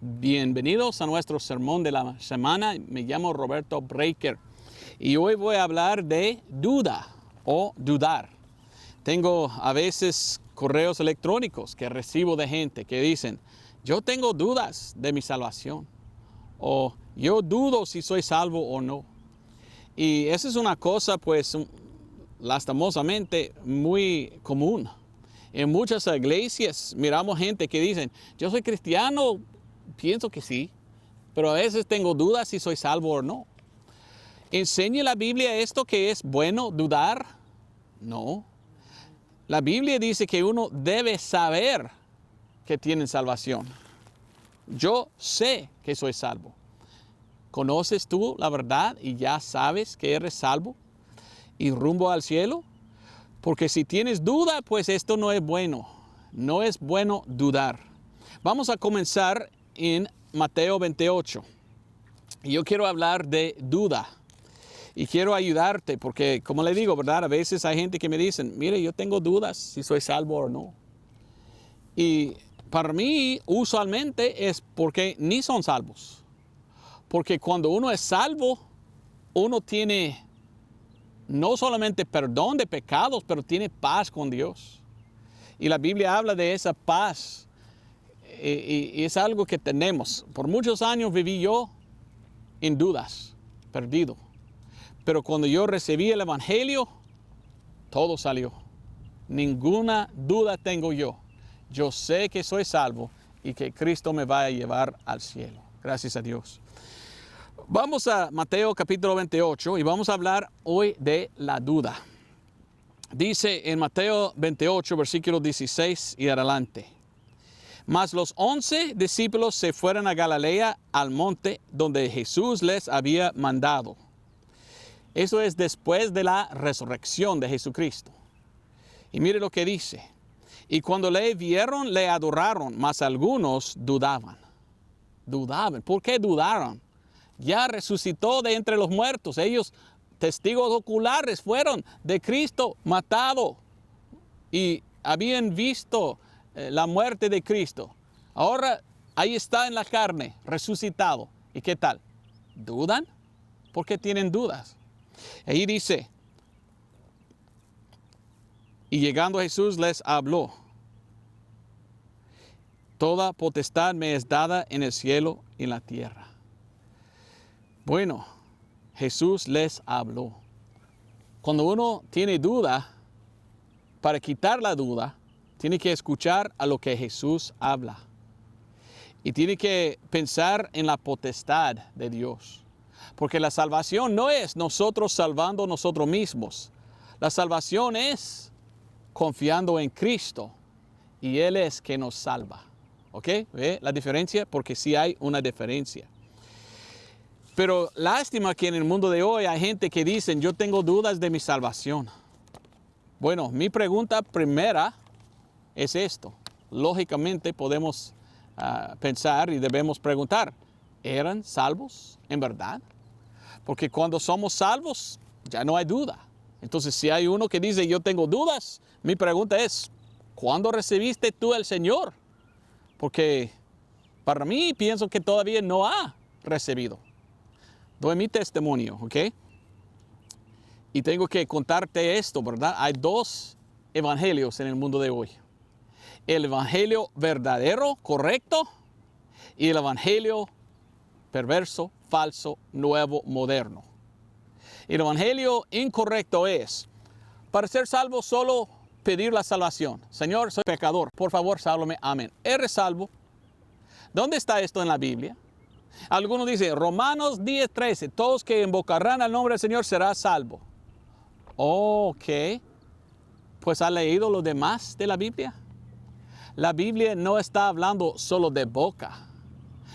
Bienvenidos a nuestro sermón de la semana. Me llamo Roberto Breaker y hoy voy a hablar de duda o dudar. Tengo a veces correos electrónicos que recibo de gente que dicen, yo tengo dudas de mi salvación o yo dudo si soy salvo o no. Y esa es una cosa pues lastimosamente muy común. En muchas iglesias miramos gente que dicen, yo soy cristiano, pienso que sí, pero a veces tengo dudas si soy salvo o no. ¿Enseña la Biblia esto que es bueno dudar? No. La Biblia dice que uno debe saber que tiene salvación. Yo sé que soy salvo. ¿Conoces tú la verdad y ya sabes que eres salvo y rumbo al cielo? Porque si tienes duda, pues esto no es bueno. No es bueno dudar. Vamos a comenzar en Mateo 28. Y yo quiero hablar de duda. Y quiero ayudarte porque, como le digo, ¿verdad? A veces hay gente que me dicen, mire, yo tengo dudas si soy salvo o no. Y para mí, usualmente es porque ni son salvos. Porque cuando uno es salvo, uno tiene no solamente perdón de pecados, pero tiene paz con Dios. Y la Biblia habla de esa paz. Y es algo que tenemos. Por muchos años viví yo en dudas, perdido. Pero cuando yo recibí el Evangelio, todo salió. Ninguna duda tengo yo. Yo sé que soy salvo y que Cristo me va a llevar al cielo. Gracias a Dios. Vamos a Mateo capítulo 28 y vamos a hablar hoy de la duda. Dice en Mateo 28, versículo 16 y adelante. Mas los 11 discípulos se fueron a Galilea al monte donde Jesús les había mandado. Eso es después de la resurrección de Jesucristo. Y mire lo que dice. Y cuando le vieron, le adoraron, mas algunos dudaban. Dudaban. ¿Por qué dudaron? Ya resucitó de entre los muertos. Ellos, testigos oculares, fueron de Cristo matado. Y habían visto la muerte de Cristo. Ahora ahí está en la carne, resucitado. ¿Y qué tal? ¿Dudan? ¿Por qué tienen dudas? Ahí dice, y llegando Jesús les habló. Toda potestad me es dada en el cielo y en la tierra. Bueno, Jesús les habló. Cuando uno tiene duda, para quitar la duda, tiene que escuchar a lo que Jesús habla. Y tiene que pensar en la potestad de Dios. Porque la salvación no es nosotros salvando a nosotros mismos. La salvación es confiando en Cristo. Y Él es que nos salva. ¿Ok? ¿Ve la diferencia? Porque sí hay una diferencia. Pero lástima que en el mundo de hoy hay gente que dicen, yo tengo dudas de mi salvación. Bueno, mi pregunta primera es esto. Lógicamente podemos pensar y debemos preguntar, ¿eran salvos en verdad? Porque cuando somos salvos, ya no hay duda. Entonces, si hay uno que dice, yo tengo dudas, mi pregunta es, ¿cuándo recibiste tú al Señor? Porque para mí pienso que todavía no ha recibido. Doy mi testimonio, ¿ok? Y tengo que contarte esto, ¿verdad? Hay dos evangelios en el mundo de hoy. El evangelio verdadero, correcto, y el evangelio perverso, falso, nuevo, moderno. El evangelio incorrecto es, para ser salvo solo pedir la salvación. Señor, soy pecador, por favor, sálvame, amén. ¿Eres salvo? ¿Dónde está esto en la Biblia? Algunos dicen, Romanos 10:13, todos que invocarán al nombre del Señor será salvo. Ok, pues ¿ha leído lo demás de la Biblia? La Biblia no está hablando solo de boca.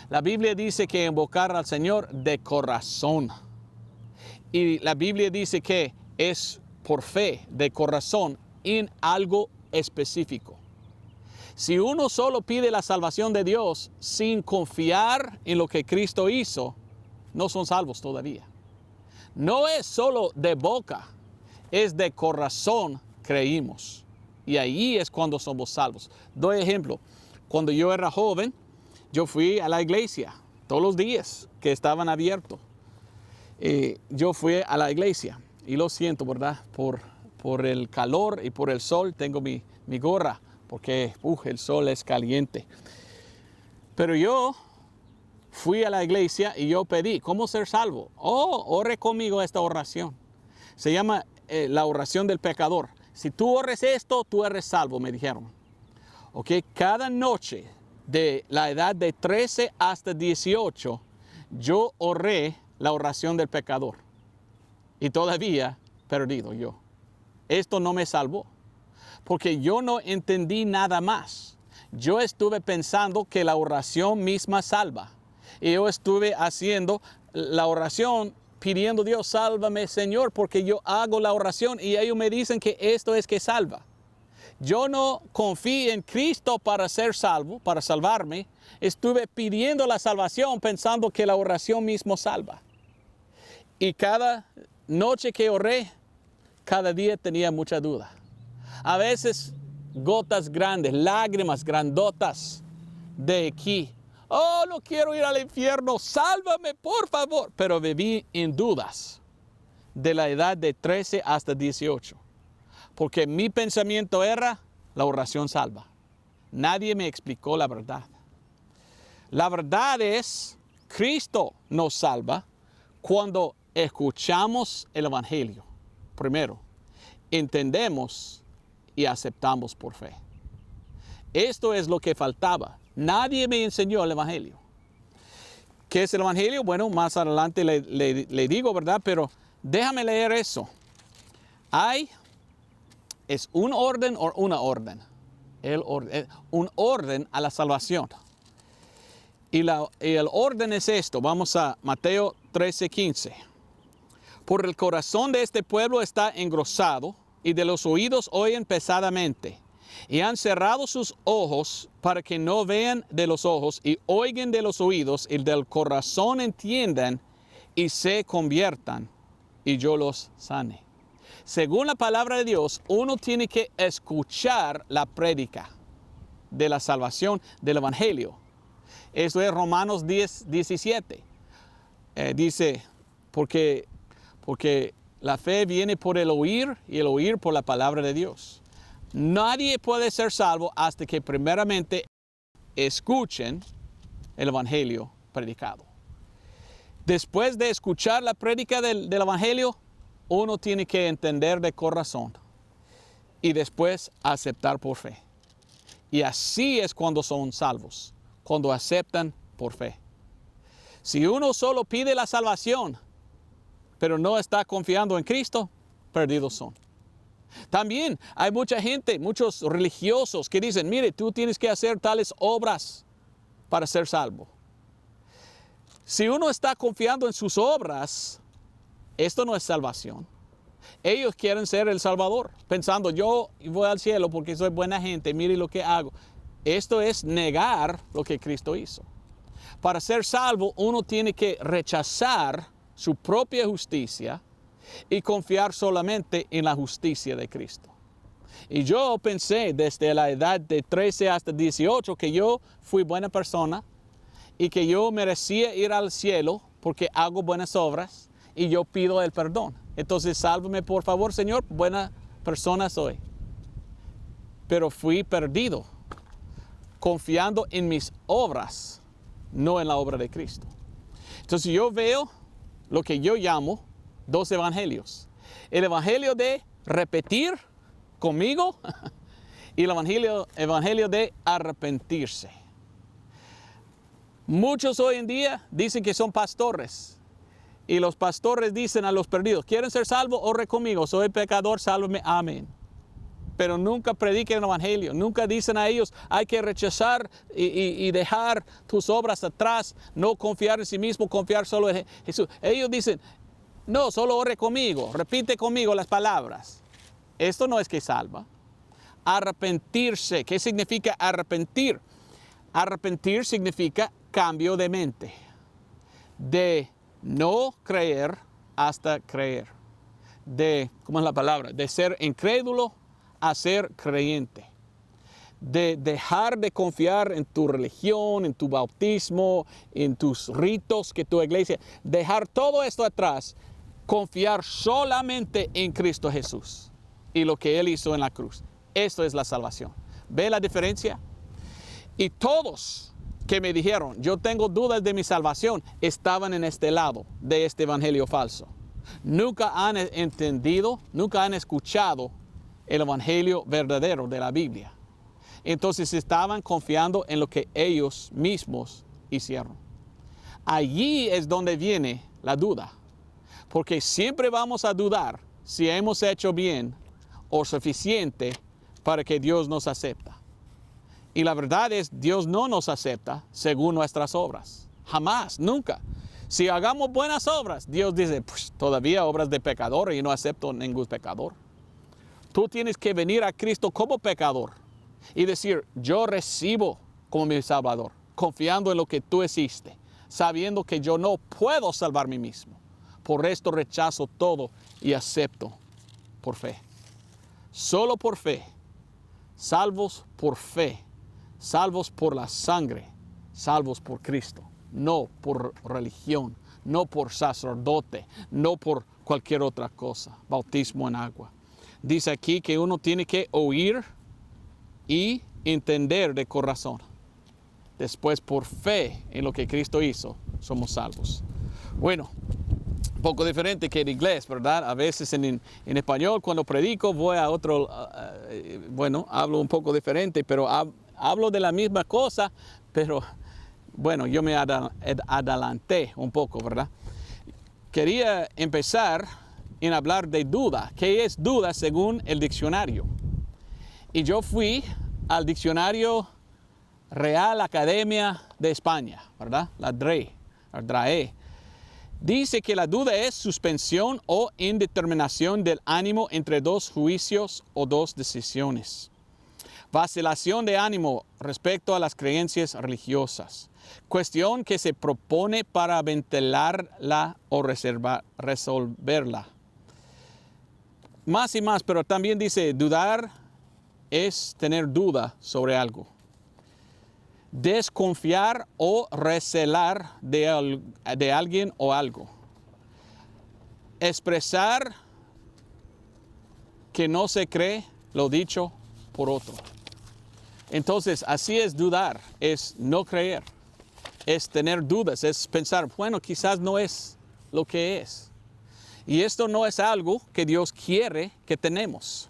La Biblia dice que invocar al Señor de corazón. Y la Biblia dice que es por fe, de corazón, en algo específico. Si uno solo pide la salvación de Dios sin confiar en lo que Cristo hizo, no son salvos todavía. No es solo de boca, es de corazón creímos. Y ahí es cuando somos salvos. Doy ejemplo. Cuando yo era joven, yo fui a la iglesia todos los días que estaban abiertos. Yo fui a la iglesia y lo siento, ¿verdad? Por el calor y por el sol tengo mi gorra porque el sol es caliente. Pero yo fui a la iglesia y yo pedí, ¿cómo ser salvo? Ore conmigo esta oración. Se llama la oración del pecador. Si tú ores esto, tú eres salvo, me dijeron. Ok, cada noche de la edad de 13 hasta 18, yo oré la oración del pecador. Y todavía perdido yo. Esto no me salvó. Porque yo no entendí nada más. Yo estuve pensando que la oración misma salva. Y yo estuve haciendo la oración pidiendo a Dios, sálvame Señor, porque yo hago la oración y ellos me dicen que esto es que salva. Yo no confié en Cristo para ser salvo, para salvarme. Estuve pidiendo la salvación pensando que la oración mismo salva. Y cada noche que oré, cada día tenía mucha duda. A veces gotas grandes, lágrimas grandotas de aquí. Oh, no quiero ir al infierno, sálvame por favor. Pero viví en dudas de la edad de 13 hasta 18. Porque mi pensamiento era, la oración salva. Nadie me explicó la verdad. La verdad es, Cristo nos salva cuando escuchamos el Evangelio. Primero, entendemos y aceptamos por fe. Esto es lo que faltaba. Nadie me enseñó el Evangelio. ¿Qué es el Evangelio? Bueno, más adelante le digo, ¿verdad? Pero déjame leer eso. ¿Es un orden o una orden? Un orden a la salvación. Y el orden es esto. Vamos a Mateo 13:15. Por el corazón de este pueblo está engrosado, y de los oídos oyen pesadamente. Y han cerrado sus ojos para que no vean de los ojos y oigan de los oídos y del corazón entiendan y se conviertan y yo los sane. Según la palabra de Dios, uno tiene que escuchar la prédica de la salvación del Evangelio. Eso es Romanos 10:17. Dice, porque la fe viene por el oír y el oír por la palabra de Dios. Nadie puede ser salvo hasta que primeramente escuchen el Evangelio predicado. Después de escuchar la prédica del Evangelio, uno tiene que entender de corazón y después aceptar por fe. Y así es cuando son salvos, cuando aceptan por fe. Si uno solo pide la salvación, pero no está confiando en Cristo, perdidos son. También hay mucha gente, muchos religiosos que dicen, mire, tú tienes que hacer tales obras para ser salvo. Si uno está confiando en sus obras, esto no es salvación. Ellos quieren ser el Salvador, pensando, yo voy al cielo porque soy buena gente, mire lo que hago. Esto es negar lo que Cristo hizo. Para ser salvo, uno tiene que rechazar su propia justicia y confiar solamente en la justicia de Cristo. Y yo pensé desde la edad de 13 hasta 18 que yo fui buena persona y que yo merecía ir al cielo porque hago buenas obras y yo pido el perdón. Entonces, sálvame por favor, Señor, buena persona soy. Pero fui perdido, confiando en mis obras, no en la obra de Cristo. Entonces, yo veo lo que yo llamo dos evangelios. El evangelio de repetir conmigo y el evangelio de arrepentirse. Muchos hoy en día dicen que son pastores y los pastores dicen a los perdidos, ¿quieren ser salvos? Ore conmigo, soy pecador, sálvame, amén. Pero nunca predican el evangelio, nunca dicen a ellos, hay que rechazar y dejar tus obras atrás, no confiar en sí mismo, confiar solo en Jesús. Ellos dicen, no, solo ore conmigo, repite conmigo las palabras. Esto no es que salva. Arrepentirse, ¿qué significa arrepentir? Arrepentir significa cambio de mente, de no creer hasta creer, ¿cómo es la palabra? De ser incrédulo a ser creyente, de dejar de confiar en tu religión, en tu bautismo, en tus ritos que tu iglesia, dejar todo esto atrás, confiar solamente en Cristo Jesús y lo que Él hizo en la cruz. Esto es la salvación. ¿Ve la diferencia? Y todos que me dijeron, yo tengo dudas de mi salvación, estaban en este lado de este evangelio falso. Nunca han entendido, nunca han escuchado el evangelio verdadero de la Biblia. Entonces estaban confiando en lo que ellos mismos hicieron. Allí es donde viene la duda. Porque siempre vamos a dudar si hemos hecho bien o suficiente para que Dios nos acepte. Y la verdad es, Dios no nos acepta según nuestras obras. Jamás, nunca. Si hagamos buenas obras, Dios dice, pues todavía obras de pecador y no acepto ningún pecador. Tú tienes que venir a Cristo como pecador y decir, yo recibo como mi Salvador, confiando en lo que tú hiciste, sabiendo que yo no puedo salvar a mí mismo. Por esto rechazo todo y acepto por fe. Solo por fe, salvos por fe, salvos por la sangre, salvos por Cristo, no por religión, no por sacerdote, no por cualquier otra cosa, bautismo en agua. Dice aquí que uno tiene que oír y entender de corazón. Después, por fe en lo que Cristo hizo, somos salvos. Bueno, un poco diferente que en inglés, ¿verdad? A veces en español, cuando predico, voy a otro, hablo un poco diferente, pero hablo de la misma cosa, pero bueno, yo me adelanté un poco, ¿verdad? Quería empezar en hablar de duda. ¿Qué es duda según el diccionario? Y yo fui al diccionario Real Academia de España, ¿verdad? La DRAE. Dice que la duda es suspensión o indeterminación del ánimo entre dos juicios o dos decisiones. Vacilación de ánimo respecto a las creencias religiosas. Cuestión que se propone para ventilarla o resolverla. Más y más, pero también dice, dudar es tener duda sobre algo. Desconfiar o recelar de alguien o algo. Expresar que no se cree lo dicho por otro. Entonces, así es dudar, es no creer, es tener dudas, es pensar, bueno, quizás no es lo que es. Y esto no es algo que Dios quiere que tenemos.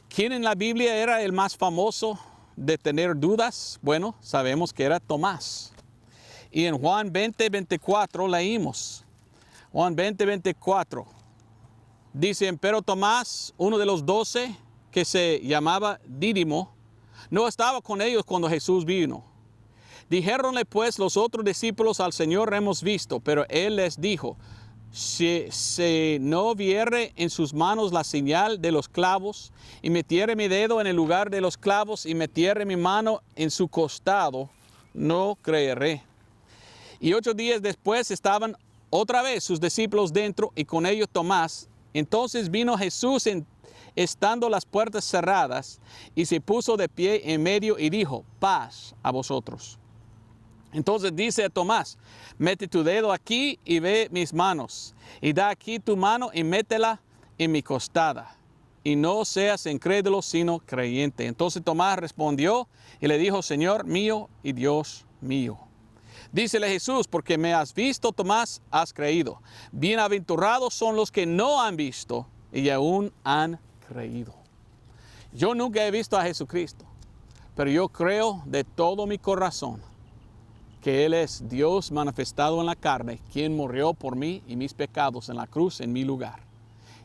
¿Quién en la Biblia era el más famoso de tener dudas? Bueno, sabemos que era Tomás. Y en Juan 20:24 leímos. Juan 20:24. Dicen, pero Tomás, uno de los 12, que se llamaba Dídimo, no estaba con ellos cuando Jesús vino. Dijéronle pues los otros discípulos, al Señor hemos visto, pero Él les dijo, si no viere en sus manos la señal de los clavos, y metiere mi dedo en el lugar de los clavos, y metiere mi mano en su costado, no creeré. Y 8 días después estaban otra vez sus discípulos dentro, y con ellos Tomás. Entonces vino Jesús estando las puertas cerradas, y se puso de pie en medio y dijo, paz a vosotros. Entonces dice a Tomás, mete tu dedo aquí y ve mis manos, y da aquí tu mano y métela en mi costada, y no seas incrédulo sino creyente. Entonces Tomás respondió y le dijo, Señor mío y Dios mío. Dícele Jesús, porque me has visto, Tomás, has creído. Bienaventurados son los que no han visto y aún han creído. Yo nunca he visto a Jesucristo, pero yo creo de todo mi corazón que Él es Dios manifestado en la carne, quien murió por mí y mis pecados en la cruz en mi lugar.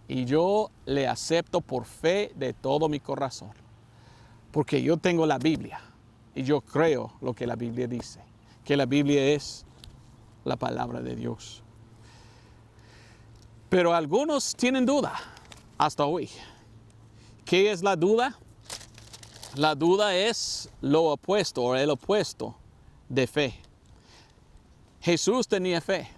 Y yo le acepto por fe de todo mi corazón, porque yo tengo la Biblia y yo creo lo que la Biblia dice, que la Biblia es la palabra de Dios. Pero algunos tienen duda hasta hoy. ¿Qué es la duda? La duda es lo opuesto o el opuesto de fe. Jesús tenía fe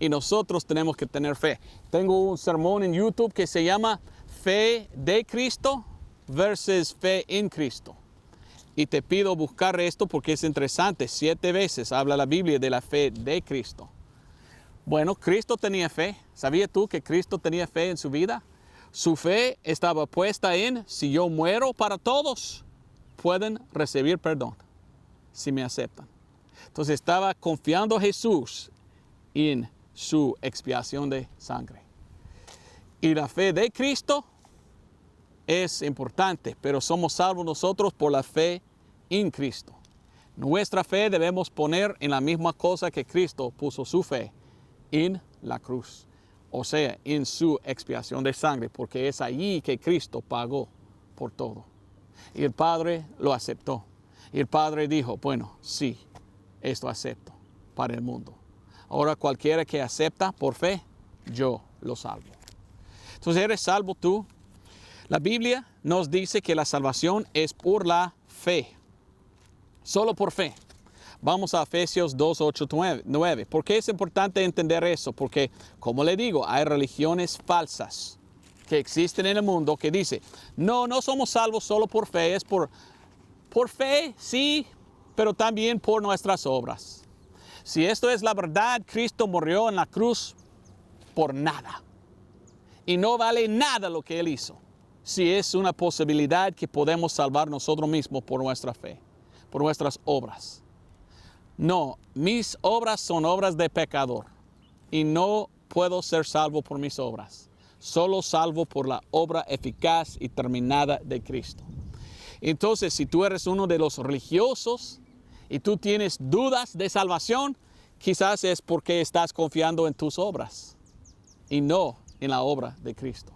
y nosotros tenemos que tener fe. Tengo un sermón en YouTube que se llama Fe de Cristo versus Fe en Cristo. Y te pido buscar esto porque es interesante. 7 veces habla la Biblia de la fe de Cristo. Bueno, Cristo tenía fe. ¿Sabías tú que Cristo tenía fe en su vida? Su fe estaba puesta en, si yo muero para todos, pueden recibir perdón, si me aceptan. Entonces estaba confiando Jesús en su expiación de sangre. Y la fe de Cristo es importante, pero somos salvos nosotros por la fe en Cristo. Nuestra fe debemos poner en la misma cosa que Cristo puso su fe, en la cruz. O sea, en su expiación de sangre, porque es allí que Cristo pagó por todo. Y el Padre lo aceptó. Y el Padre dijo, bueno, sí, esto acepto para el mundo. Ahora cualquiera que acepta por fe, yo lo salvo. Entonces, ¿eres salvo tú? La Biblia nos dice que la salvación es por la fe. Solo por fe. Vamos a Efesios 2, 8, 9. ¿Por qué es importante entender eso? Porque, como le digo, hay religiones falsas que existen en el mundo que dicen, no somos salvos solo por fe, es por fe, sí, pero también por nuestras obras. Si esto es la verdad, Cristo murió en la cruz por nada. Y no vale nada lo que Él hizo. Si es una posibilidad que podemos salvar nosotros mismos por nuestra fe, por nuestras obras. No, mis obras son obras de pecador y no puedo ser salvo por mis obras. Solo salvo por la obra eficaz y terminada de Cristo. Entonces, si tú eres uno de los religiosos y tú tienes dudas de salvación, quizás es porque estás confiando en tus obras y no en la obra de Cristo.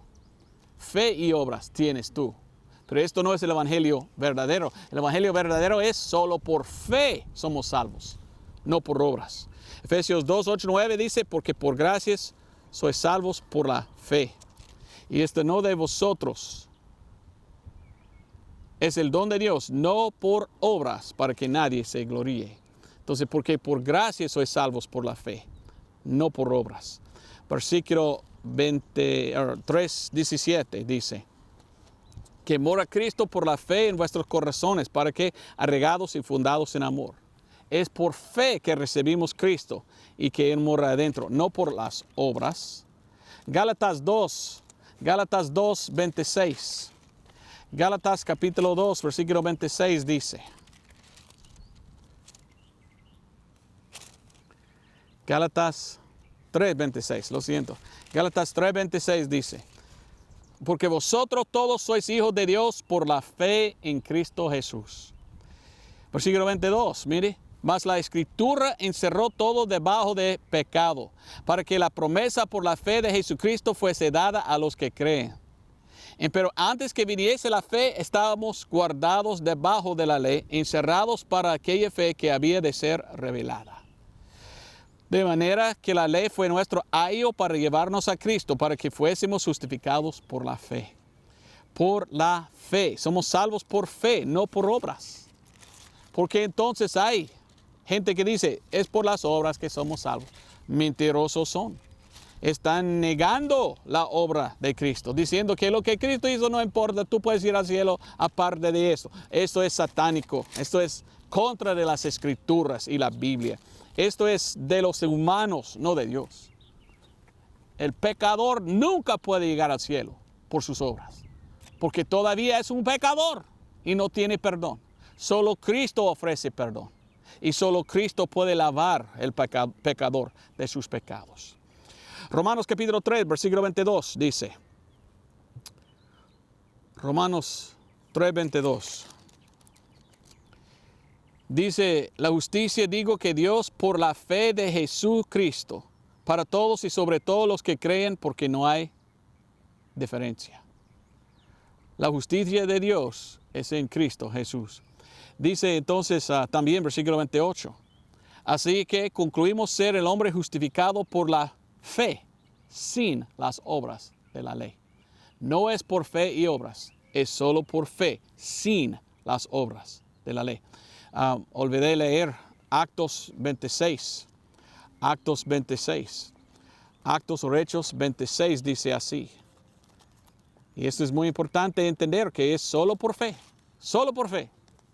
Fe y obras tienes tú. Pero esto no es el evangelio verdadero. El evangelio verdadero es solo por fe somos salvos, no por obras. Efesios 2, 8, 9 dice, porque por gracias sois salvos por la fe. Y esto no de vosotros. Es el don de Dios, no por obras, para que nadie se gloríe. Entonces, porque por gracia sois salvos por la fe, no por obras. Versículo 3, 17 dice, que mora Cristo por la fe en vuestros corazones, para que, arraigados y fundados en amor. Es por fe que recibimos Cristo y que Él mora adentro, no por las obras. Gálatas 2, 26. Gálatas capítulo 2, versículo 26 dice. Gálatas 3:26, lo siento. Gálatas 3:26 dice, porque vosotros todos sois hijos de Dios por la fe en Cristo Jesús. Versículo 22, mire, mas la Escritura encerró todo debajo de pecado, para que la promesa por la fe de Jesucristo fuese dada a los que creen. Pero antes que viniese la fe, estábamos guardados debajo de la ley, encerrados para aquella fe que había de ser revelada. De manera que la ley fue nuestro ayo para llevarnos a Cristo, para que fuésemos justificados por la fe. Por la fe. Somos salvos por fe, no por obras. Porque entonces hay gente que dice, es por las obras que somos salvos. Mentirosos son. Están negando la obra de Cristo, diciendo que lo que Cristo hizo no importa, tú puedes ir al cielo aparte de eso. Esto es satánico, esto es contra de las Escrituras y la Biblia. Esto es de los humanos, no de Dios. El pecador nunca puede llegar al cielo por sus obras, porque todavía es un pecador y no tiene perdón. Solo Cristo ofrece perdón y solo Cristo puede lavar el pecador de sus pecados. Romanos capítulo 3, versículo 22 dice, Romanos 3, 22. Dice, la justicia digo que Dios por la fe de Jesucristo, para todos y sobre todos los que creen, porque no hay diferencia. La justicia de Dios es en Cristo Jesús. Dice entonces también versículo 28, así que concluimos ser el hombre justificado por la fe, sin las obras de la ley. No es por fe y obras, es solo por fe, sin las obras de la ley. Olvidé leer Actos 26. Actos 26. Actos o Hechos 26 dice así. Y esto es muy importante entender que es solo por fe. Solo por fe.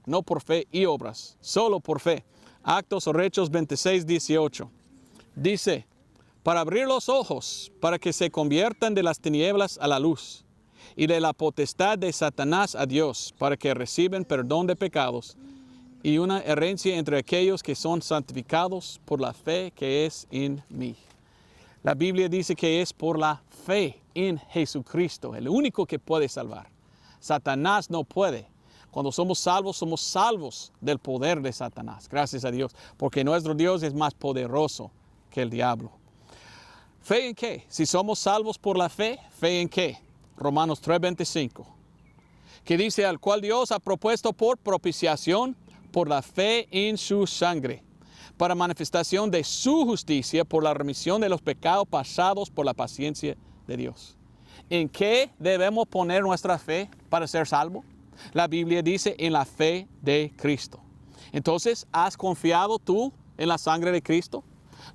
no por fe y obras, solo por fe. Actos o Hechos 26, 18. Dice, para abrir los ojos, para que se conviertan de las tinieblas a la luz, y de la potestad de Satanás a Dios, para que reciban perdón de pecados, y una herencia entre aquellos que son santificados por la fe que es en mí. La Biblia dice que es por la fe en Jesucristo, el único que puede salvar. Satanás no puede. Cuando somos salvos del poder de Satanás. Gracias a Dios, porque nuestro Dios es más poderoso que el diablo. ¿Fe en qué? Si somos salvos por la fe, ¿fe en qué? Romanos 3:25, que dice, al cual Dios ha propuesto por propiciación por la fe en su sangre, para manifestación de su justicia por la remisión de los pecados pasados por la paciencia de Dios. ¿En qué debemos poner nuestra fe para ser salvos? La Biblia dice en la fe de Cristo. Entonces, ¿has confiado tú en la sangre de Cristo?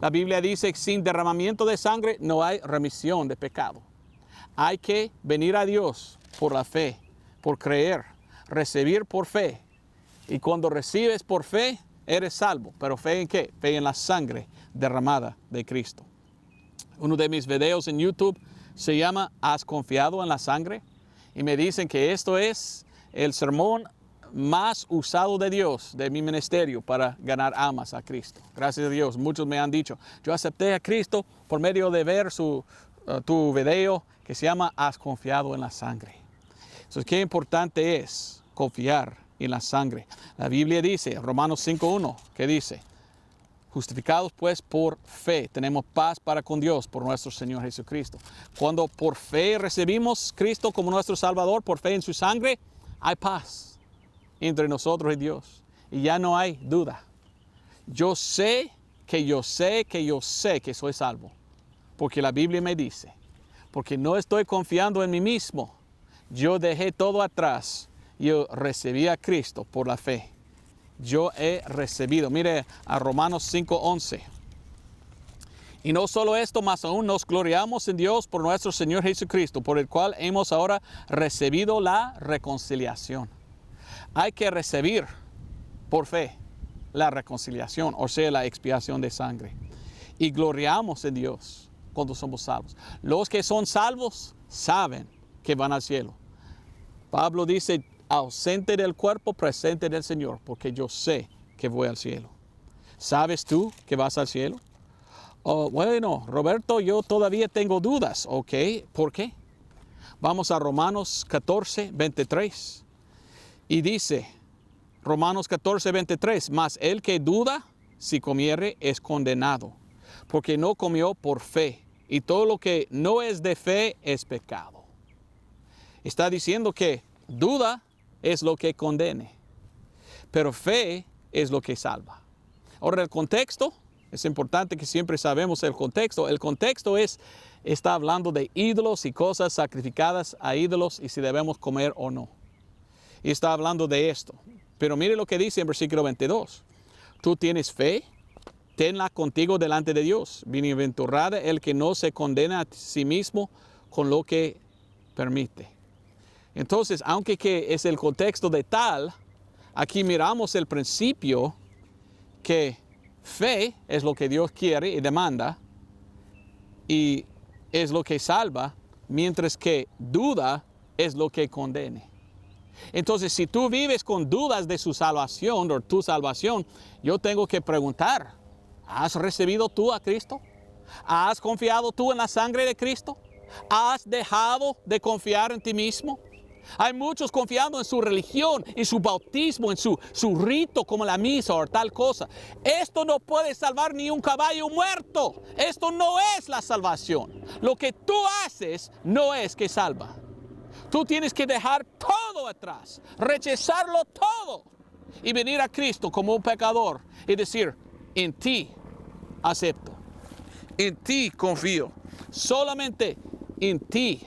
La Biblia dice que sin derramamiento de sangre no hay remisión de pecado. Hay que venir a Dios por la fe, por creer, recibir por fe. Y cuando recibes por fe, eres salvo. ¿Pero fe en qué? Fe en la sangre derramada de Cristo. Uno de mis videos en YouTube se llama ¿Has confiado en la sangre? Y me dicen que esto es el sermón más usado de Dios, de mi ministerio, para ganar almas a Cristo. Gracias a Dios, muchos me han dicho, yo acepté a Cristo por medio de ver tu video que se llama ¿Has confiado en la sangre? Entonces, qué importante es confiar en la sangre. La Biblia dice, Romanos 5:1, que dice, justificados pues por fe, tenemos paz para con Dios por nuestro Señor Jesucristo. Cuando por fe recibimos a Cristo como nuestro Salvador, por fe en su sangre, hay paz entre nosotros y Dios. Y ya no hay duda. Yo sé que soy salvo. Porque la Biblia me dice, porque no estoy confiando en mí mismo. Yo dejé todo atrás. Yo recibí a Cristo por la fe. Yo he recibido. Mire a Romanos 5:11. Y no solo esto, más aún nos gloriamos en Dios por nuestro Señor Jesucristo, por el cual hemos ahora recibido la reconciliación. Hay que recibir por fe la reconciliación, o sea, la expiación de sangre. Y gloriamos en Dios cuando somos salvos. Los que son salvos saben que van al cielo. Pablo dice, ausente del cuerpo, presente del Señor, porque yo sé que voy al cielo. ¿Sabes tú que vas al cielo? Oh, bueno, Roberto, yo todavía tengo dudas. Ok, ¿por qué? Vamos a Romanos 14:23. Y dice, Romanos 14:23, mas el que duda, si comiere, es condenado, porque no comió por fe, y todo lo que no es de fe es pecado. Está diciendo que duda es lo que condene, pero fe es lo que salva. Ahora, el contexto, es importante que siempre sabemos el contexto. El contexto está hablando de ídolos y cosas sacrificadas a ídolos y si debemos comer o no. Y está hablando de esto. Pero mire lo que dice en versículo 22. Tú tienes fe, tenla contigo delante de Dios. Bienaventurado el que no se condena a sí mismo con lo que permite. Entonces, aunque que es el contexto de tal, aquí miramos el principio que fe es lo que Dios quiere y demanda y es lo que salva, mientras que duda es lo que condene. Entonces, si tú vives con dudas de su salvación o tu salvación, yo tengo que preguntar, ¿has recibido tú a Cristo? ¿Has confiado tú en la sangre de Cristo? ¿Has dejado de confiar en ti mismo? Hay muchos confiando en su religión, en su bautismo, en su rito como la misa o tal cosa. Esto no puede salvar ni un caballo muerto. Esto no es la salvación. Lo que tú haces no es que salva. Tú tienes que dejar todo atrás, rechazarlo todo y venir a Cristo como un pecador y decir, en ti acepto, en ti confío, solamente en ti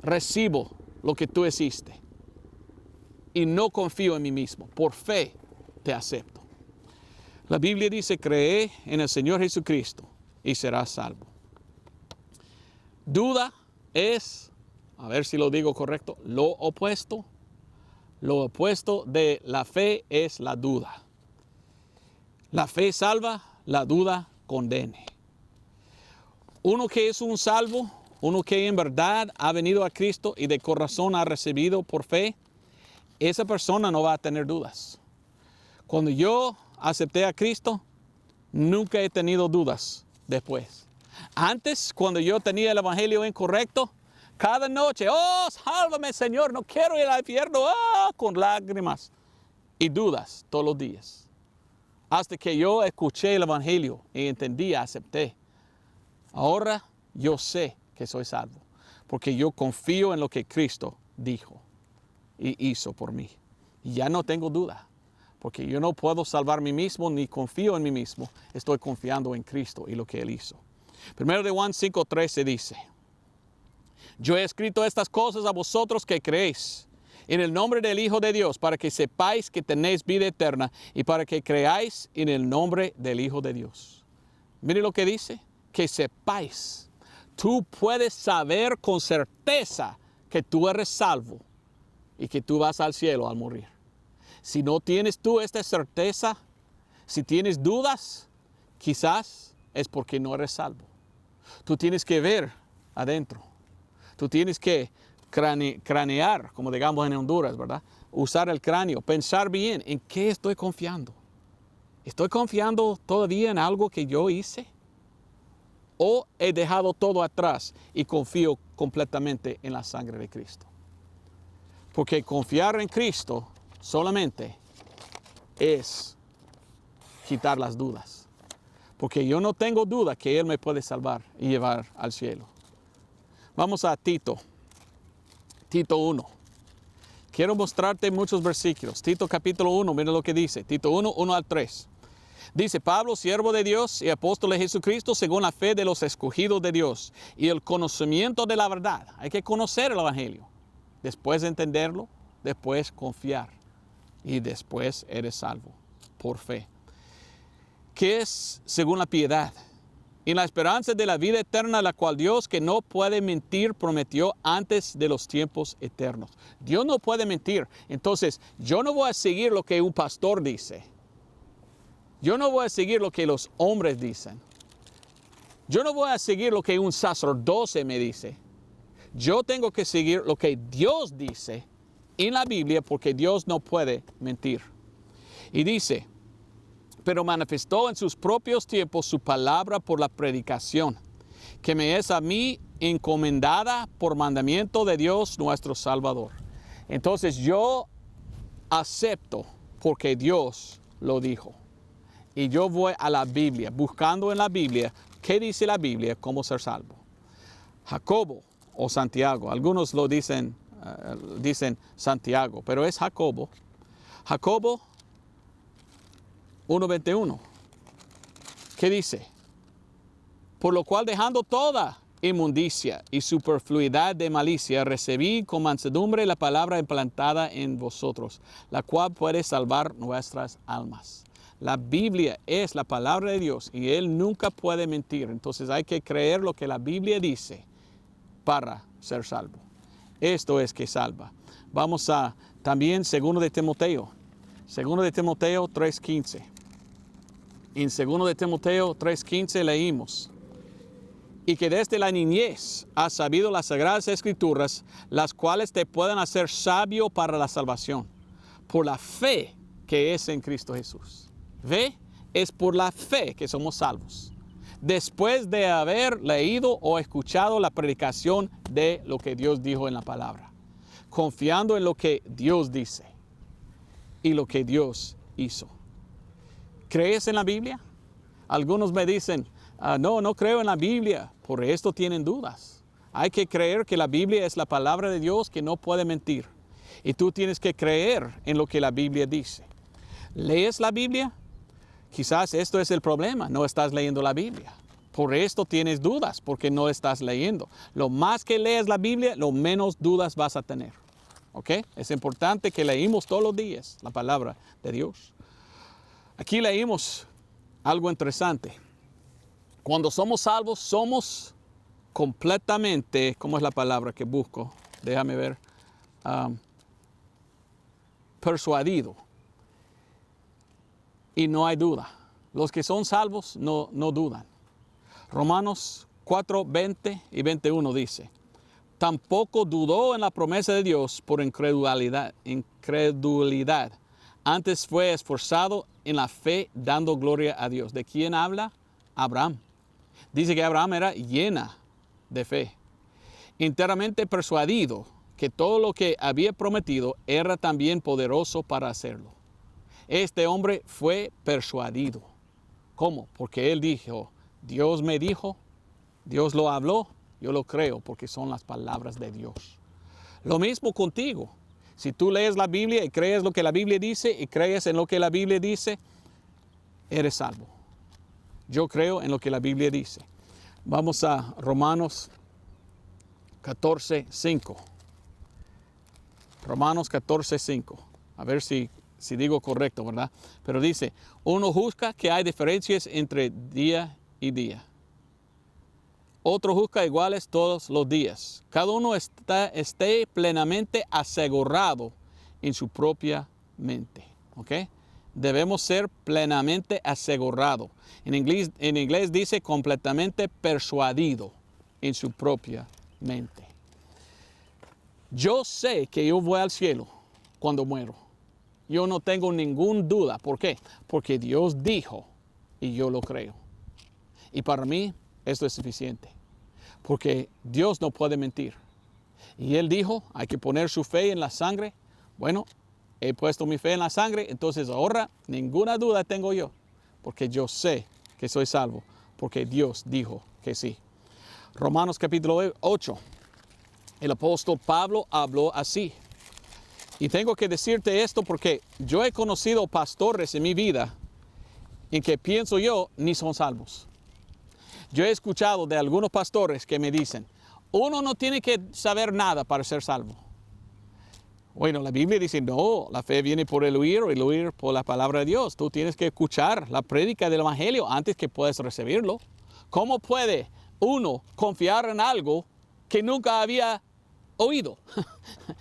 recibo lo que tú hiciste y no confío en mí mismo. Por fe te acepto. La Biblia dice, cree en el Señor Jesucristo y serás salvo. Duda es, a ver si lo digo correcto, lo opuesto, Lo opuesto de la fe es la duda. La fe salva, la duda condene. Uno que es un salvo, uno que en verdad ha venido a Cristo y de corazón ha recibido por fe, esa persona no va a tener dudas. Cuando yo acepté a Cristo, nunca he tenido dudas después. Antes, cuando yo tenía el evangelio incorrecto, cada noche, oh, sálvame Señor, no quiero ir al infierno, con lágrimas y dudas todos los días. Hasta que yo escuché el evangelio y entendí, acepté. Ahora yo sé que soy salvo, porque yo confío en lo que Cristo dijo y hizo por mí. Y ya no tengo duda, porque yo no puedo salvar a mí mismo ni confío en mí mismo. Estoy confiando en Cristo y lo que Él hizo. Primero de Juan 5:13 dice, yo he escrito estas cosas a vosotros que creéis en el nombre del Hijo de Dios, para que sepáis que tenéis vida eterna y para que creáis en el nombre del Hijo de Dios. Mire lo que dice, que sepáis. Tú puedes saber con certeza que tú eres salvo y que tú vas al cielo al morir. Si no tienes tú esta certeza, si tienes dudas, quizás es porque no eres salvo. Tú tienes que ver adentro. Tú tienes que cranear, como digamos en Honduras, ¿verdad? Usar el cráneo, pensar bien en qué estoy confiando. ¿Estoy confiando todavía en algo que yo hice? ¿O he dejado todo atrás y confío completamente en la sangre de Cristo? Porque confiar en Cristo solamente es quitar las dudas. Porque yo no tengo duda que Él me puede salvar y llevar al cielo. Vamos a Tito 1. Quiero mostrarte muchos versículos. Tito capítulo 1, mira lo que dice. Tito 1, 1 al 3. Dice, Pablo, siervo de Dios y apóstol de Jesucristo, según la fe de los escogidos de Dios y el conocimiento de la verdad. Hay que conocer el evangelio. Después de entenderlo, después confiar. Y después eres salvo por fe. ¿Qué es según la piedad? En la esperanza de la vida eterna, la cual Dios, que no puede mentir, prometió antes de los tiempos eternos. Dios no puede mentir. Entonces, yo no voy a seguir lo que un pastor dice. Yo no voy a seguir lo que los hombres dicen. Yo no voy a seguir lo que un sacerdote me dice. Yo tengo que seguir lo que Dios dice en la Biblia, porque Dios no puede mentir. Y dice, pero manifestó en sus propios tiempos su palabra por la predicación, que me es a mí encomendada por mandamiento de Dios nuestro Salvador. Entonces yo acepto porque Dios lo dijo. Y yo voy a la Biblia, buscando en la Biblia, ¿qué dice la Biblia? ¿Cómo ser salvo? Jacobo o Santiago, algunos lo dicen Santiago, pero es Jacobo. Jacobo 1:21. ¿Qué dice? Por lo cual, dejando toda inmundicia y superfluidad de malicia, recibí con mansedumbre la palabra implantada en vosotros, la cual puede salvar nuestras almas. La Biblia es la palabra de Dios y Él nunca puede mentir. Entonces hay que creer lo que la Biblia dice para ser salvo. Esto es que salva. Vamos a también 2 de Timoteo. 2 de Timoteo 3:15. En 2 de Timoteo 3:15 leímos, y que desde la niñez has sabido las sagradas escrituras, las cuales te pueden hacer sabio para la salvación, por la fe que es en Cristo Jesús. ¿Ve? Es por la fe que somos salvos. Después de haber leído o escuchado la predicación de lo que Dios dijo en la palabra. Confiando en lo que Dios dice y lo que Dios hizo. ¿Crees en la Biblia? Algunos me dicen, no creo en la Biblia. Por esto tienen dudas. Hay que creer que la Biblia es la palabra de Dios que no puede mentir. Y tú tienes que creer en lo que la Biblia dice. ¿Lees la Biblia? Quizás esto es el problema, no estás leyendo la Biblia. Por esto tienes dudas, porque no estás leyendo. Lo más que lees la Biblia, lo menos dudas vas a tener. ¿Ok? Es importante que leímos todos los días la palabra de Dios. Aquí leímos algo interesante. Cuando somos salvos, somos completamente, ¿cómo es la palabra que busco? Déjame ver. persuadido. Y no hay duda. Los que son salvos no dudan. Romanos 4, 20 y 21 dice, tampoco dudó en la promesa de Dios por incredulidad. Antes fue esforzado en la fe, dando gloria a Dios. ¿De quién habla? Abraham. Dice que Abraham era llena de fe, enteramente persuadido que todo lo que había prometido era también poderoso para hacerlo. Este hombre fue persuadido. ¿Cómo? Porque él dijo, Dios me dijo, Dios lo habló, yo lo creo porque son las palabras de Dios. Lo mismo contigo. Si tú lees la Biblia y crees lo que la Biblia dice y crees en lo que la Biblia dice, eres salvo. Yo creo en lo que la Biblia dice. Vamos a Romanos 14, 5. Romanos 14, 5. A ver si digo correcto, ¿verdad? Pero dice, uno juzga que hay diferencias entre día y día. Otro juzga iguales todos los días. Cada uno esté plenamente asegurado en su propia mente. ¿Ok? Debemos ser plenamente asegurados. En inglés dice completamente persuadido en su propia mente. Yo sé que yo voy al cielo cuando muero. Yo no tengo ninguna duda. ¿Por qué? Porque Dios dijo y yo lo creo. Y para mí esto es suficiente. Porque Dios no puede mentir. Y Él dijo, hay que poner su fe en la sangre. Bueno, he puesto mi fe en la sangre, entonces ahora ninguna duda tengo yo. Porque yo sé que soy salvo. Porque Dios dijo que sí. Romanos capítulo 8. El apóstol Pablo habló así. Y tengo que decirte esto porque yo he conocido pastores en mi vida en que pienso yo ni son salvos. Yo he escuchado de algunos pastores que me dicen, uno no tiene que saber nada para ser salvo. Bueno, la Biblia dice, no, la fe viene por el oír por la palabra de Dios. Tú tienes que escuchar la prédica del Evangelio antes que puedas recibirlo. ¿Cómo puede uno confiar en algo que nunca había oído?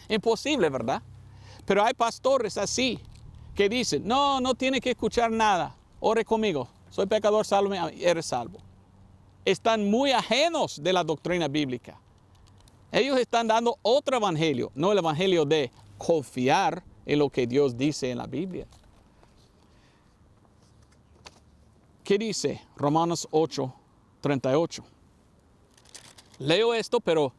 Imposible, ¿verdad? Pero hay pastores así que dicen, no tiene que escuchar nada. Ore conmigo, soy pecador, sálvame, eres salvo. Están muy ajenos de la doctrina bíblica. Ellos están dando otro evangelio, no el evangelio de confiar en lo que Dios dice en la Biblia. ¿Qué dice Romanos 8, 38? Leo esto, pero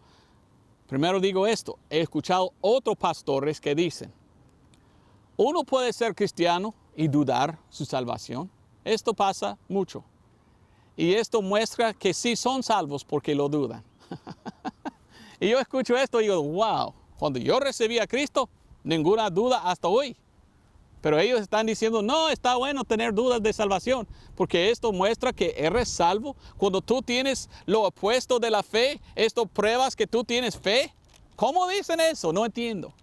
primero digo esto. He escuchado otros pastores que dicen, uno puede ser cristiano y dudar su salvación. Esto pasa mucho. Y esto muestra que sí son salvos porque lo dudan. Y yo escucho esto y digo, wow, cuando yo recibí a Cristo, ninguna duda hasta hoy. Pero ellos están diciendo, no, está bueno tener dudas de salvación, porque esto muestra que eres salvo. Cuando tú tienes lo opuesto de la fe, esto pruebas que tú tienes fe. ¿Cómo dicen eso? No entiendo.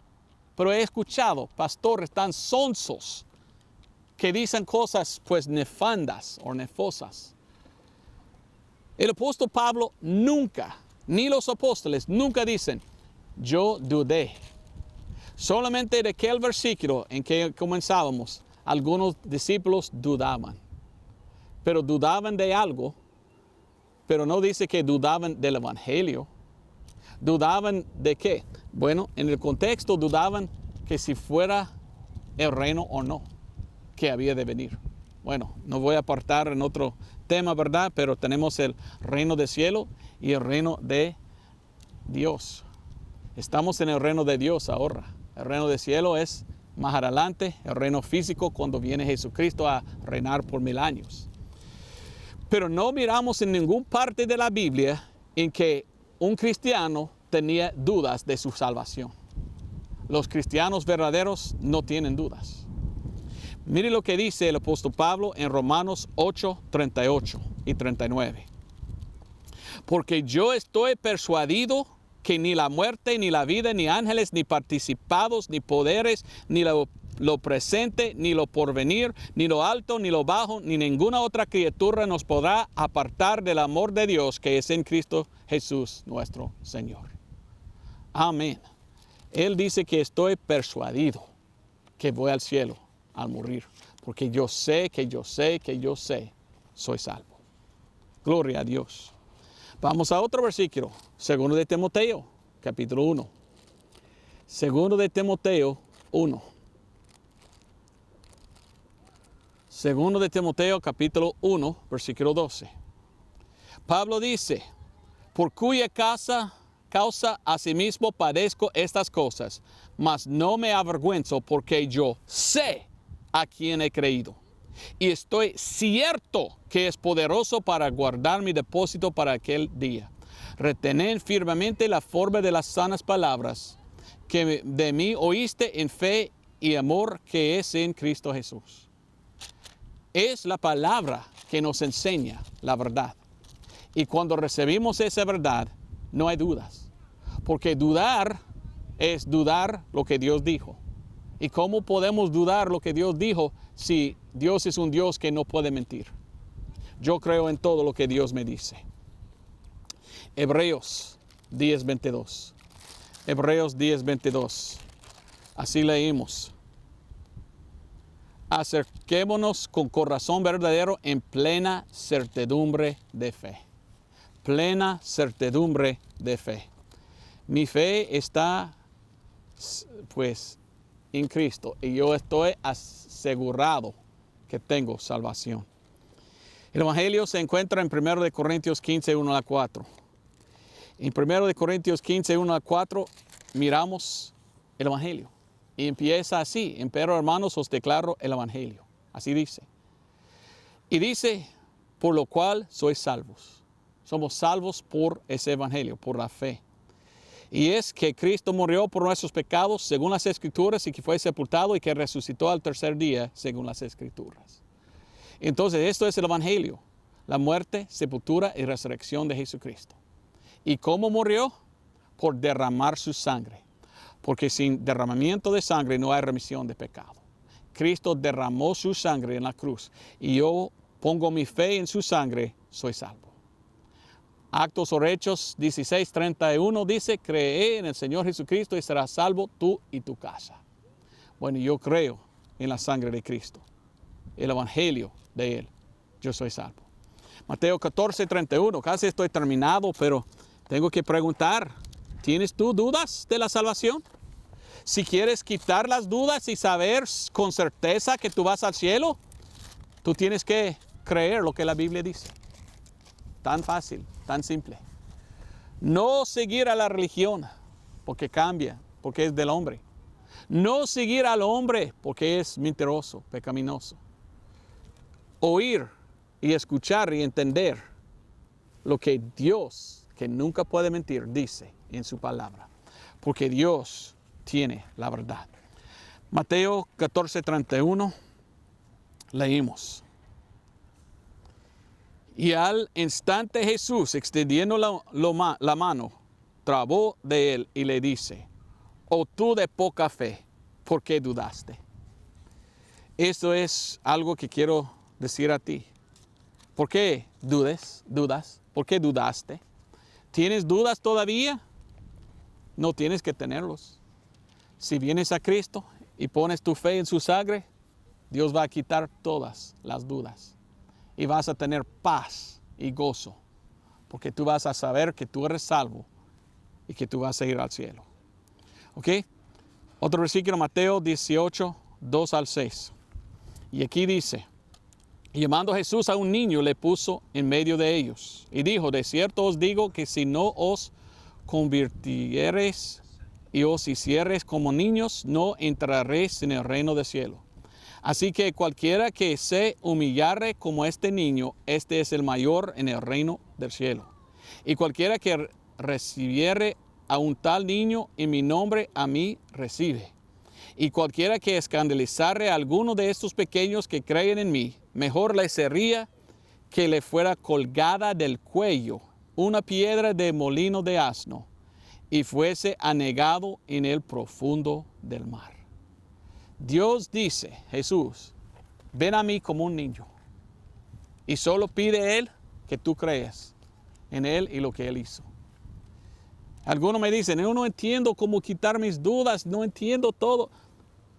Pero he escuchado pastores tan sonsos que dicen cosas pues nefandas o nefosas. El apóstol Pablo nunca, ni los apóstoles nunca dicen, yo dudé. Solamente de aquel versículo en que comenzábamos, algunos discípulos dudaban. Pero dudaban de algo, pero no dice que dudaban del evangelio. ¿Dudaban de qué? Bueno, en el contexto dudaban que si fuera el reino o no, que había de venir. Bueno, no voy a apartar en otro tema, ¿verdad? Pero tenemos el reino del cielo y el reino de Dios. Estamos en el reino de Dios ahora. El reino del cielo es más adelante, el reino físico cuando viene Jesucristo a reinar por 1000 años. Pero no miramos en ninguna parte de la Biblia en que un cristiano tenía dudas de su salvación. Los cristianos verdaderos no tienen dudas. Mire lo que dice el apóstol Pablo en Romanos 8, 38 y 39. Porque yo estoy persuadido que ni la muerte, ni la vida, ni ángeles, ni participados, ni poderes, ni lo presente, ni lo porvenir, ni lo alto, ni lo bajo, ni ninguna otra criatura nos podrá apartar del amor de Dios que es en Cristo Jesús nuestro Señor. Amén. Él dice que estoy persuadido que voy al cielo al morir. Porque yo sé, soy salvo. Gloria a Dios. Vamos a otro versículo. Segundo de Timoteo, capítulo 1. Segundo de Timoteo 1. Segundo de Timoteo, capítulo 1, versículo 12. Pablo dice, por cuya causa asimismo padezco estas cosas, mas no me avergüenzo porque yo sé a quién he creído. Y estoy cierto que es poderoso para guardar mi depósito para aquel día. Retened firmemente la forma de las sanas palabras que de mí oíste en fe y amor que es en Cristo Jesús. Es la palabra que nos enseña la verdad. Y cuando recibimos esa verdad, no hay dudas. Porque dudar es dudar lo que Dios dijo. ¿Y cómo podemos dudar lo que Dios dijo si Dios es un Dios que no puede mentir? Yo creo en todo lo que Dios me dice. Hebreos 10:22. Hebreos 10:22. Así leímos. Acerquémonos con corazón verdadero en plena certidumbre de fe. Plena certidumbre de fe. Mi fe está, pues, en Cristo y yo estoy asegurado que tengo salvación. El Evangelio se encuentra en 1 Corintios 15, 1 a 4. En 1 Corintios 15, 1 a 4 miramos el Evangelio. Y empieza así, empero hermanos os declaro el Evangelio. Así dice. Y dice, por lo cual sois salvos. Somos salvos por ese Evangelio, por la fe. Y es que Cristo murió por nuestros pecados según las Escrituras y que fue sepultado y que resucitó al tercer día según las Escrituras. Entonces esto es el Evangelio, la muerte, sepultura y resurrección de Jesucristo. ¿Y cómo murió? Por derramar su sangre. Porque sin derramamiento de sangre no hay remisión de pecado. Cristo derramó su sangre en la cruz y yo pongo mi fe en su sangre, soy salvo. Actos o Hechos 16:31 dice, cree en el Señor Jesucristo y serás salvo tú y tu casa. Bueno, yo creo en la sangre de Cristo, el Evangelio de Él, yo soy salvo. Mateo 14:31, casi estoy terminado, pero tengo que preguntar, ¿tienes tú dudas de la salvación? Si quieres quitar las dudas y saber con certeza que tú vas al cielo, tú tienes que creer lo que la Biblia dice. Tan fácil, tan simple. No seguir a la religión, porque cambia, porque es del hombre. No seguir al hombre, porque es mentiroso, pecaminoso. Oír y escuchar y entender lo que Dios, que nunca puede mentir, dice en su palabra. Porque Dios tiene la verdad. Mateo 14:31, leímos. Y al instante Jesús, extendiendo la mano, trabó de él y le dice, oh tú de poca fe, ¿por qué dudaste? Esto es algo que quiero decir a ti. ¿Por qué dudas? ¿Por qué dudaste? ¿Tienes dudas todavía? No tienes que tenerlos. Si vienes a Cristo y pones tu fe en su sangre, Dios va a quitar todas las dudas. Y vas a tener paz y gozo, porque tú vas a saber que tú eres salvo y que tú vas a ir al cielo. ¿Ok? Otro versículo, Mateo 18, 2 al 6. Y aquí dice, y llamando a Jesús a un niño, le puso en medio de ellos. Y dijo, de cierto os digo que si no os convirtiereis y os hiciereis como niños, no entraréis en el reino del cielo. Así que cualquiera que se humillare como este niño, este es el mayor en el reino del cielo. Y cualquiera que recibiere a un tal niño en mi nombre, a mí recibe. Y cualquiera que escandalizare a alguno de estos pequeños que creen en mí, mejor le sería que le fuera colgada del cuello una piedra de molino de asno y fuese anegado en el profundo del mar. Dios dice, Jesús, ven a mí como un niño. Y solo pide Él que tú creas en Él y lo que Él hizo. Algunos me dicen, yo no entiendo cómo quitar mis dudas, no entiendo todo.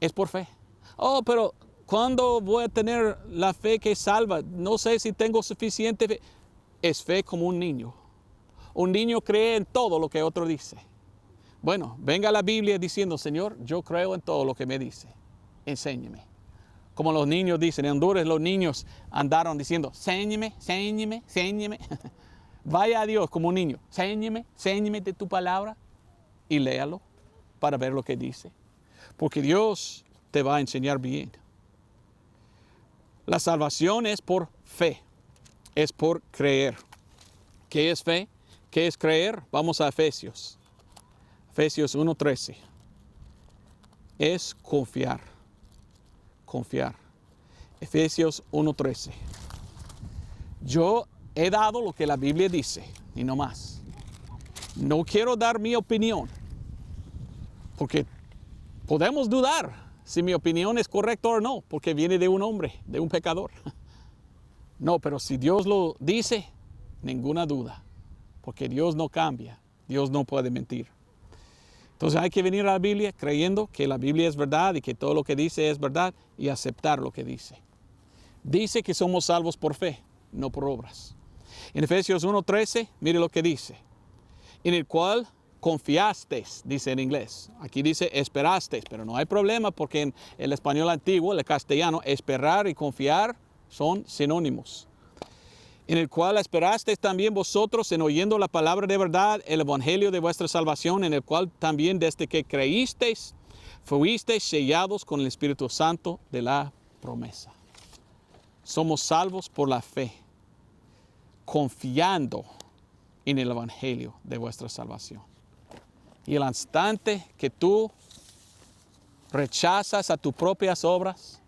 Es por fe. Oh, pero ¿cuándo voy a tener la fe que salva? No sé si tengo suficiente fe. Es fe como un niño. Un niño cree en todo lo que otro dice. Bueno, venga la Biblia diciendo, Señor, yo creo en todo lo que me dice. Enséñeme. Como los niños dicen, en Honduras los niños andaron diciendo, séñeme, séñeme, séñeme. Vaya a Dios como un niño, séñeme, séñeme de tu palabra y léalo para ver lo que dice. Porque Dios te va a enseñar bien. La salvación es por fe, es por creer. ¿Qué es fe? ¿Qué es creer? Vamos a Efesios. Efesios 1:13. Es confiar. Confiar. Efesios 1:13. Yo he dado lo que la Biblia dice y no más. No quiero dar mi opinión, porque podemos dudar si mi opinión es correcta o no, porque viene de un hombre, de un pecador. No, pero si Dios lo dice, ninguna duda, porque Dios no cambia, Dios no puede mentir. Entonces hay que venir a la Biblia creyendo que la Biblia es verdad y que todo lo que dice es verdad y aceptar lo que dice. Dice que somos salvos por fe, no por obras. En Efesios 1:13, mire lo que dice. En el cual confiasteis, dice en inglés. Aquí dice esperasteis, pero no hay problema porque en el español antiguo, el castellano, esperar y confiar son sinónimos. En el cual esperasteis también vosotros en oyendo la palabra de verdad, el evangelio de vuestra salvación, en el cual también desde que creísteis, fuisteis sellados con el Espíritu Santo de la promesa. Somos salvos por la fe, confiando en el evangelio de vuestra salvación. Y el instante que tú rechazas a tus propias obras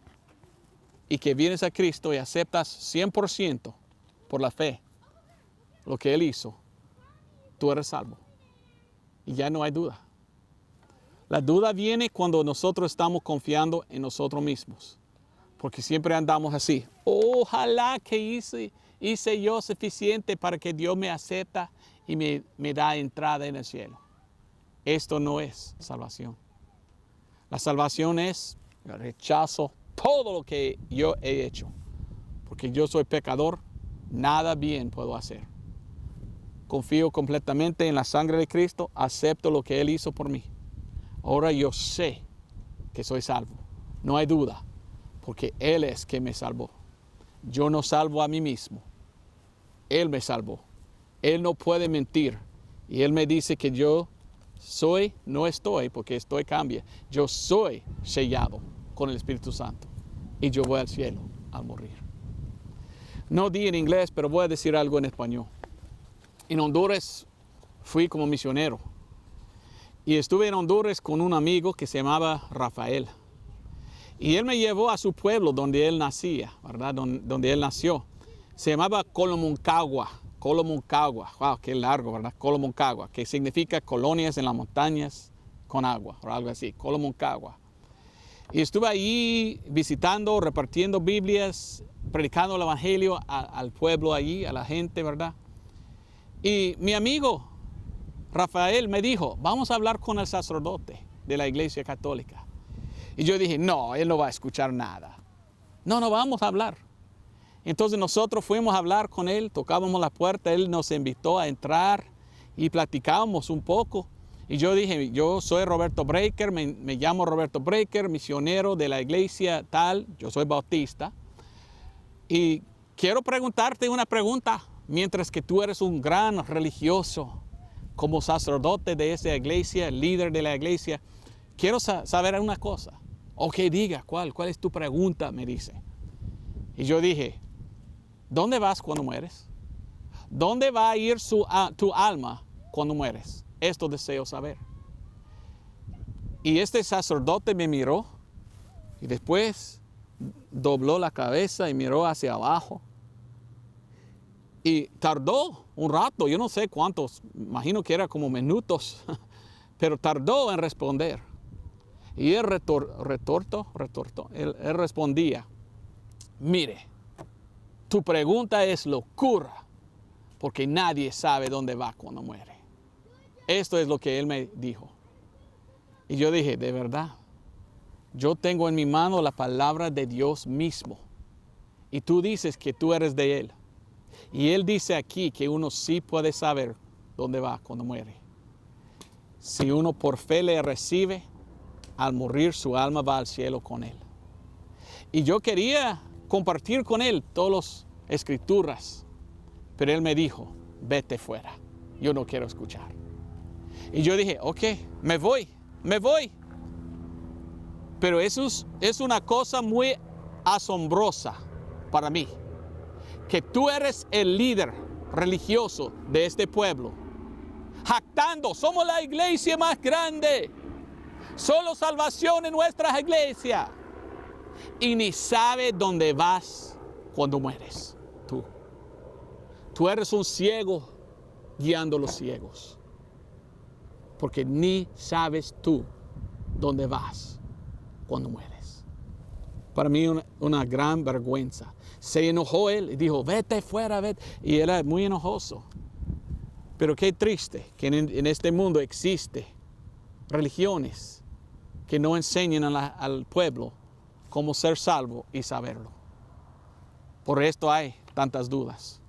y que vienes a Cristo y aceptas 100% por la fe lo que Él hizo, tú eres salvo. Y ya no hay duda. La duda viene cuando nosotros estamos confiando en nosotros mismos. Porque siempre andamos así. Ojalá que hice yo suficiente para que Dios me acepte y me da entrada en el cielo. Esto no es salvación. La salvación es el rechazo todo lo que yo he hecho. Porque yo soy pecador, nada bien puedo hacer. Confío completamente en la sangre de Cristo, acepto lo que Él hizo por mí. Ahora yo sé que soy salvo, no hay duda, porque Él es quien me salvó. Yo no salvo a mí mismo, Él me salvó. Él no puede mentir y Él me dice que yo soy, no estoy, porque estoy cambia. Yo soy sellado con el Espíritu Santo y yo voy al cielo al morir. No di en inglés, pero voy a decir algo en español. En Honduras fui como misionero y estuve en Honduras con un amigo que se llamaba Rafael. Y él me llevó a su pueblo donde él nacía, ¿verdad? Donde él nació. Se llamaba Colomoncagua. Colomoncagua. Wow, qué largo, ¿verdad? Colomoncagua, que significa colonias en las montañas con agua, o algo así. Colomoncagua. Y estuve allí visitando, repartiendo Biblias, predicando el Evangelio al pueblo allí, a la gente, ¿verdad? Y mi amigo Rafael me dijo, vamos a hablar con el sacerdote de la Iglesia Católica. Y yo dije, no, él no va a escuchar nada. No, vamos a hablar. Entonces nosotros fuimos a hablar con él, tocábamos la puerta, él nos invitó a entrar y platicábamos un poco. Y yo dije, yo soy Roberto Breaker, me llamo Roberto Breaker, misionero de la iglesia tal, yo soy bautista. Y quiero preguntarte una pregunta, mientras que tú eres un gran religioso, como sacerdote de esa iglesia, líder de la iglesia, quiero saber una cosa. Ok, diga, ¿cuál es tu pregunta? Me dice. Y yo dije, ¿dónde vas cuando mueres? ¿Dónde va a ir tu alma cuando mueres? Esto deseo saber. Y este sacerdote me miró y después dobló la cabeza y miró hacia abajo. Y tardó un rato, yo no sé cuántos, imagino que era como minutos, pero tardó en responder. Y él él respondía, mire, tu pregunta es locura, porque nadie sabe dónde va cuando muere. Esto es lo que él me dijo. Y yo dije, ¿de verdad? yo tengo en mi mano la palabra de Dios mismo. Y tú dices que tú eres de Él. Y Él dice aquí que uno sí puede saber dónde va cuando muere. Si uno por fe le recibe, al morir su alma va al cielo con Él. Y yo quería compartir con Él todas las escrituras, pero Él me dijo, vete fuera, yo no quiero escuchar. Y yo dije, ok, me voy. Pero eso es una cosa muy asombrosa para mí, que tú eres el líder religioso de este pueblo, jactando, somos la iglesia más grande, solo salvación en nuestra iglesia, y ni sabe dónde vas cuando mueres. Tú eres un ciego guiando a los ciegos, porque ni sabes tú dónde vas cuando mueres. Para mí una gran vergüenza. Se enojó él y dijo, vete fuera, vete. Y era muy enojoso. Pero qué triste que en este mundo existe religiones que no enseñan al pueblo cómo ser salvo y saberlo. Por esto hay tantas dudas.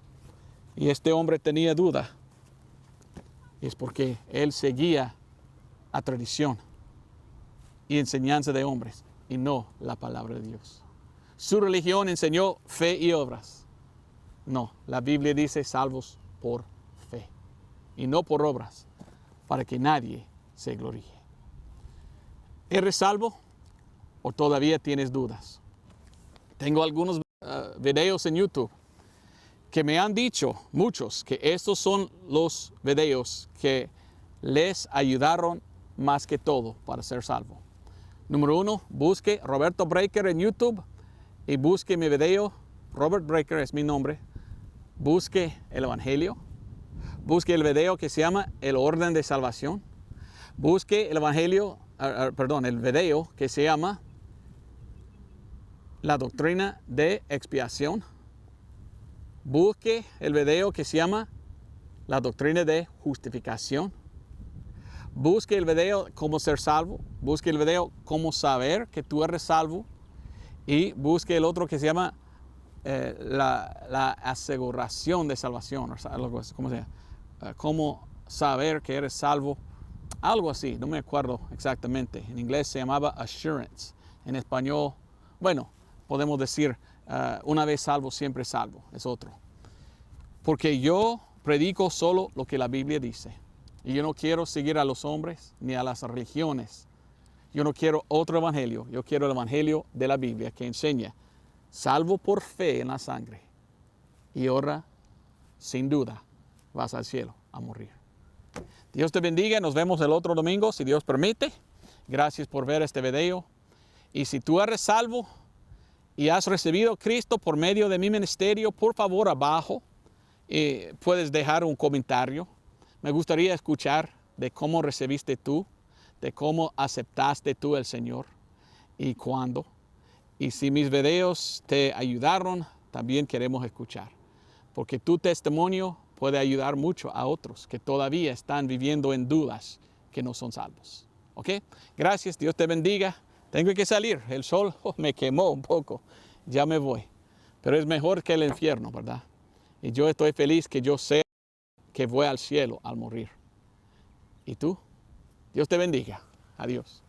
Y este hombre tenía duda. Y es porque él seguía a tradición y enseñanza de hombres y no la palabra de Dios. Su religión enseñó fe y obras. No, la Biblia dice salvos por fe y no por obras, para que nadie se gloríe. ¿Eres salvo o todavía tienes dudas? Tengo algunos videos en YouTube que me han dicho, muchos, que estos son los videos que les ayudaron más que todo para ser salvo. Número 1, busque Roberto Breaker en YouTube y busque mi video. Robert Breaker es mi nombre. Busque el Evangelio. Busque el video que se llama El Orden de Salvación. Busque el Evangelio, el video que se llama La Doctrina de Expiación. Busque el video que se llama La Doctrina de Justificación. Busque el video Cómo ser salvo. Busque el video Cómo saber que tú eres salvo. Y busque el otro que se llama la aseguración de salvación. O sea, ¿cómo se llama? Cómo saber que eres salvo. Algo así, no me acuerdo exactamente. En inglés se llamaba assurance. En español, bueno, podemos decir una vez salvo, siempre salvo. Es otro. Porque yo predico solo lo que la Biblia dice. Y yo no quiero seguir a los hombres ni a las religiones. Yo no quiero otro evangelio. Yo quiero el evangelio de la Biblia que enseña, salvo por fe en la sangre. Y ahora, sin duda, vas al cielo a morir. Dios te bendiga. Nos vemos el otro domingo, si Dios permite. Gracias por ver este video. Y si tú eres salvo y has recibido a Cristo por medio de mi ministerio, por favor, abajo puedes dejar un comentario. Me gustaría escuchar de cómo recibiste tú, de cómo aceptaste tú el Señor y cuándo. Y si mis videos te ayudaron, también queremos escuchar. Porque tu testimonio puede ayudar mucho a otros que todavía están viviendo en dudas que no son salvos. ¿Ok? Gracias, Dios te bendiga. Tengo que salir, el sol me quemó un poco, ya me voy. Pero es mejor que el infierno, ¿verdad? Y yo estoy feliz que yo sé que voy al cielo al morir. ¿Y tú? Dios te bendiga. Adiós.